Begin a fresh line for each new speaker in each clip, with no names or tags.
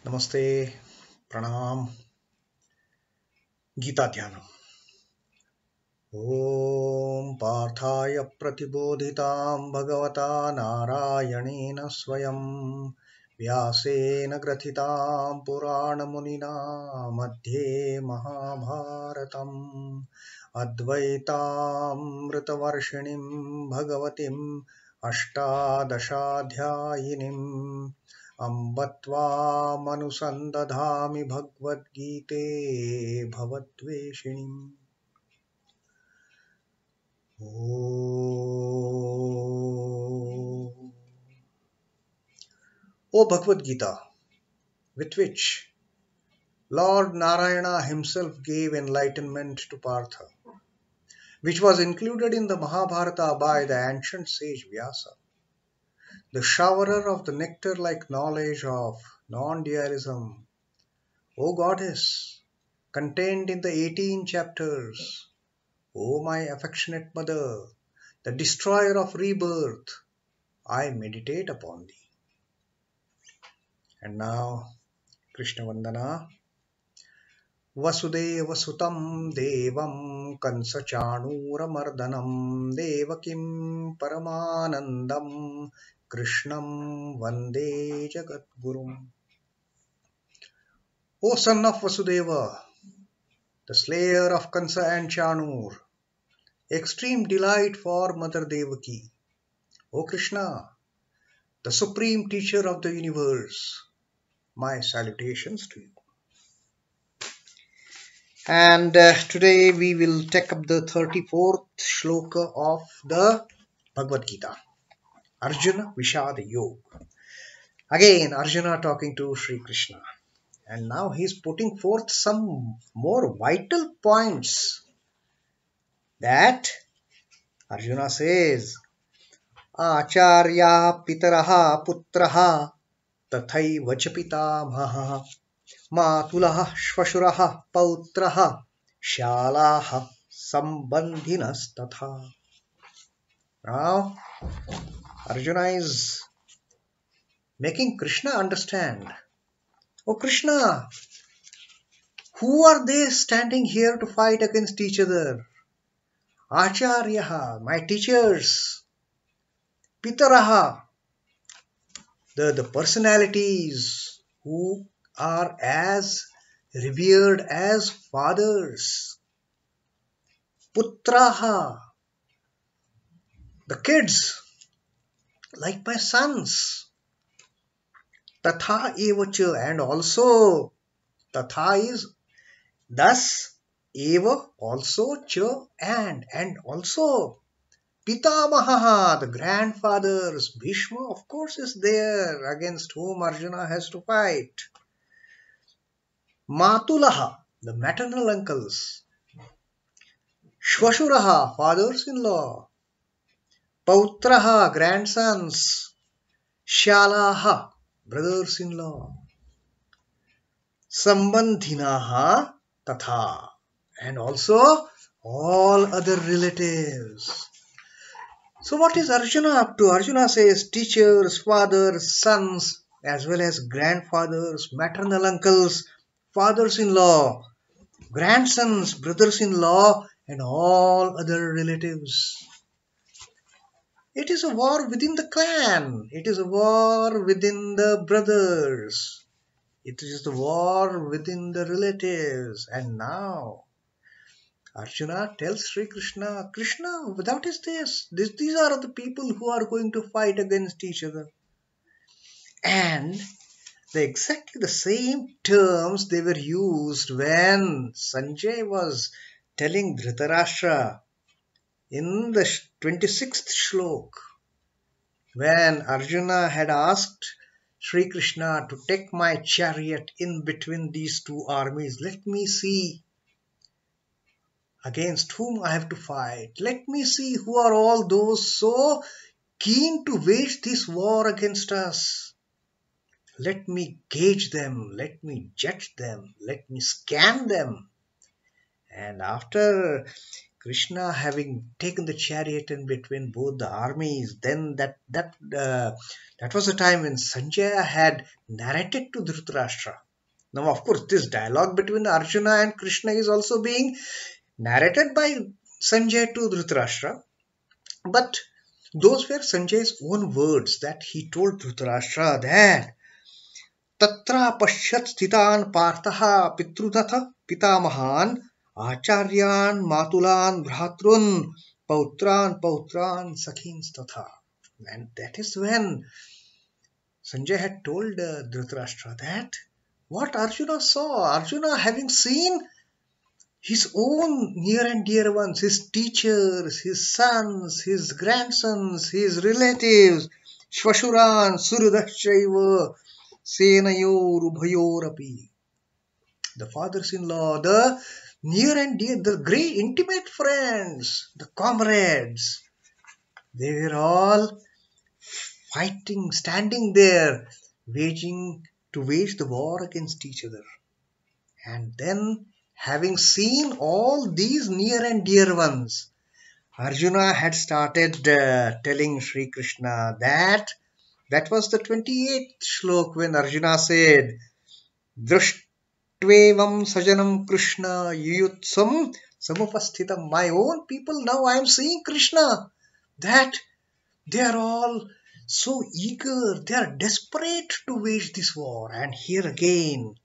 Namaste, Pranam, Gita Dhyanam. Om Parthaya Pratibodhitam Bhagavata Narayanena Swayam Vyasena Grathitam Purana Munina Madhye Mahabharatam Advaitam Ritavarshinim Bhagavatim Ashtadashadhyayinim Ambatvam Bhagavad Gite Bhavatveshinim. O Bhagavad Gita, with which Lord Narayana himself gave enlightenment to Partha, which was included in the Mahabharata by the ancient sage Vyasa, the showerer of the nectar-like knowledge of non-dualism, O Goddess, contained in the 18 chapters, O my affectionate mother, the destroyer of rebirth, I meditate upon thee. And now, Krishna Vandana. Vasudeva Sutam Devam Kansa Chanura Mardanam Devakim Paramanandam Krishnam Vande Jagat Gurum. O son of Vasudeva, the slayer of Kansa and Chanur, extreme delight for Mother Devaki. O Krishna, the supreme teacher of the universe, my salutations to you. And today we will take up the 34th Shloka of the Bhagavad Gita, Arjuna Vishad Yoga. Again, Arjuna talking to Sri Krishna. And now he is putting forth some more vital points that Arjuna says, Acharya Pitaraha Putraha Tathaiva Pitamaha Matulaha Shvashuraha Pautraha Shalaha Sambandhinas Tatha. Now, Arjuna is making Krishna understand. Oh Krishna, who are they standing here to fight against each other? Acharyaha, my teachers. Pitaraha, the personalities who are as revered as fathers. Putraha, the kids, like my sons. Tatha evacha, and also, tatha is thus, eva also, cha, and also. Pitamaha, the grandfathers, Bhishma, of course, is there, against whom Arjuna has to fight. Matulaha, the maternal uncles. Shvashuraha, fathers-in-law. Pautraha, grandsons. Shalaha, brothers-in-law. Sambandhinaha, tatha, and also all other relatives. So what is Arjuna up to? Arjuna says teachers, fathers, sons, as well as grandfathers, maternal uncles, fathers-in-law, grandsons, brothers-in-law, and all other relatives. It is a war within the clan. It is a war within the brothers. It is the war within the relatives. And now, Arjuna tells Sri Krishna, Krishna, what is this? These are the people who are going to fight against each other. And exactly the same terms they were used when Sanjay was telling Dhritarashtra in the 26th Shlok, when Arjuna had asked Sri Krishna to take my chariot in between these two armies. Let me see against whom I have to fight. Let me see who are all those so keen to wage this war against us. Let me gauge them. Let me judge them. Let me scan them. And after Krishna having taken the chariot in between both the armies, then that was the time when Sanjaya had narrated to Dhritarashtra. Now, of course, this dialogue between Arjuna and Krishna is also being narrated by Sanjay to Dhritarashtra, but those were Sanjay's own words that he told Dhritarashtra that Tatra pashyat sthitan partha pitrudatha pitamahan acharyan matulan bhratrun pautran sakhins tatha. And that is when Sanjay had told Dhritarashtra that what Arjuna saw, Arjuna having seen his own near and dear ones, his teachers, his sons, his grandsons, his relatives, Shvashuran, Surudashaiva, Senayorubhayorapi, the fathers-in-law, the near and dear, the great intimate friends, the comrades, they were all fighting, standing there, to wage the war against each other. And then, having seen all these near and dear ones, Arjuna had started telling Sri Krishna that was the 28th shlok when Arjuna said, Drishtvevam sajanam Krishna yuyutsam samupasthitam. My own people, now I am seeing Krishna, that they are all so eager, they are desperate to wage this war. And here again,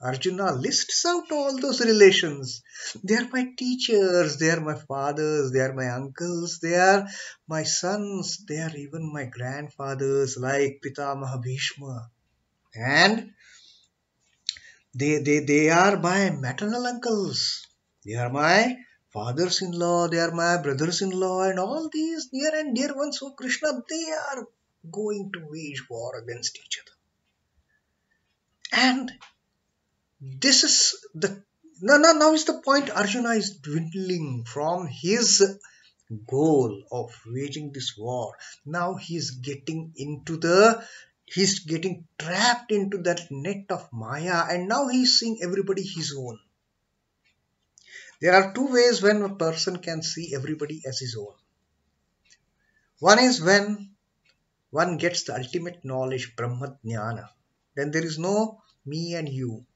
Arjuna lists out all those relations. They are my teachers, they are my fathers, they are my uncles, they are my sons, they are even my grandfathers like Pitamaha Bhishma. And they are my maternal uncles. They are my fathers-in-law, they are my brothers-in-law, and all these near and dear ones of Krishna, they are going to wage war against each other. And this is now is the point. Arjuna is dwindling from his goal of waging this war. Now he's getting trapped into that net of Maya, and now he's seeing everybody his own. There are two ways when a person can see everybody as his own. One is when one gets the ultimate knowledge, Brahma Jnana. Then there is no me and you.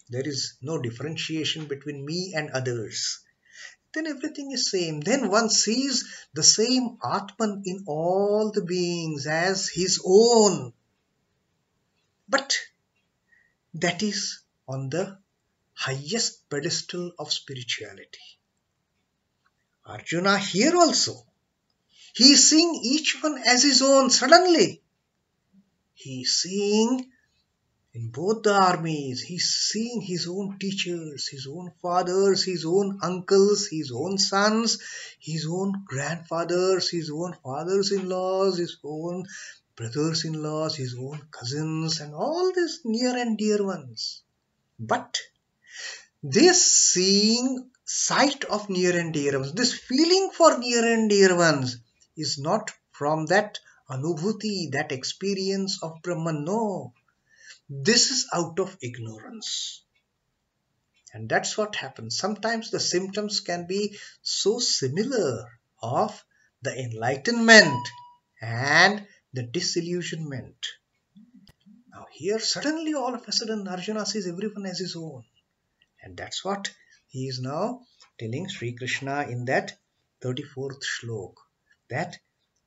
There is no differentiation between me and others. Then everything is same. Then one sees the same Atman in all the beings as his own. But that is on the highest pedestal of spirituality. Arjuna here also, he is seeing each one as his own. Suddenly, he is seeing in both the armies, he's seeing his own teachers, his own fathers, his own uncles, his own sons, his own grandfathers, his own fathers-in-laws, his own brothers-in-laws, his own cousins, and all these near and dear ones. But this seeing sight of near and dear ones, this feeling for near and dear ones is not from that anubhuti, that experience of Brahman. No. This is out of ignorance. And that's what happens. Sometimes the symptoms can be so similar of the enlightenment and the disillusionment. Now here suddenly all of a sudden Arjuna sees everyone as his own. And that's what he is now telling Sri Krishna in that 34th shlok. That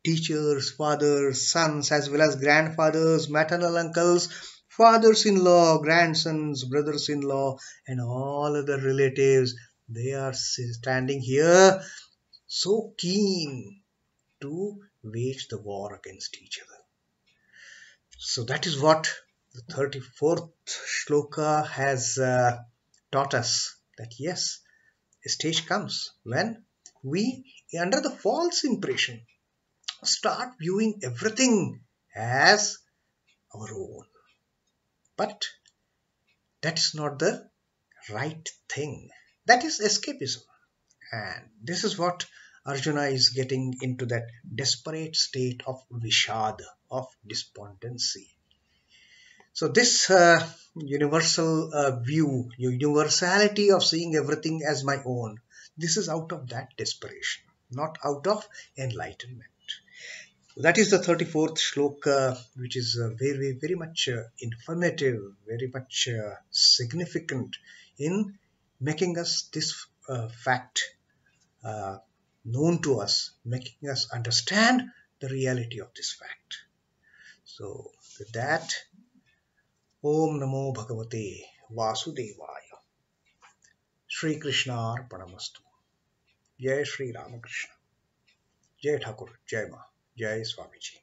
teachers, fathers, sons, as well as grandfathers, maternal uncles, fathers-in-law, grandsons, brothers-in-law, and all other relatives, they are standing here so keen to wage the war against each other. So that is what the 34th shloka has taught us, that yes, a stage comes when we, under the false impression, start viewing everything as our own. But that is not the right thing. That is escapism. And this is what Arjuna is getting into, that desperate state of vishad, of despondency. So this universal view, universality of seeing everything as my own, This is out of that desperation, not out of enlightenment. That is the 34th shloka, which is very, very much informative, very much significant in making us this fact uh, known to us, making us understand the reality of this fact. So, with that, Om Namo Bhagavate Vasudevaya. Shri Krishna Arpanamastu. Jai Shri Ramakrishna. Jai Thakur. Jai Ma. Jai Swamiji.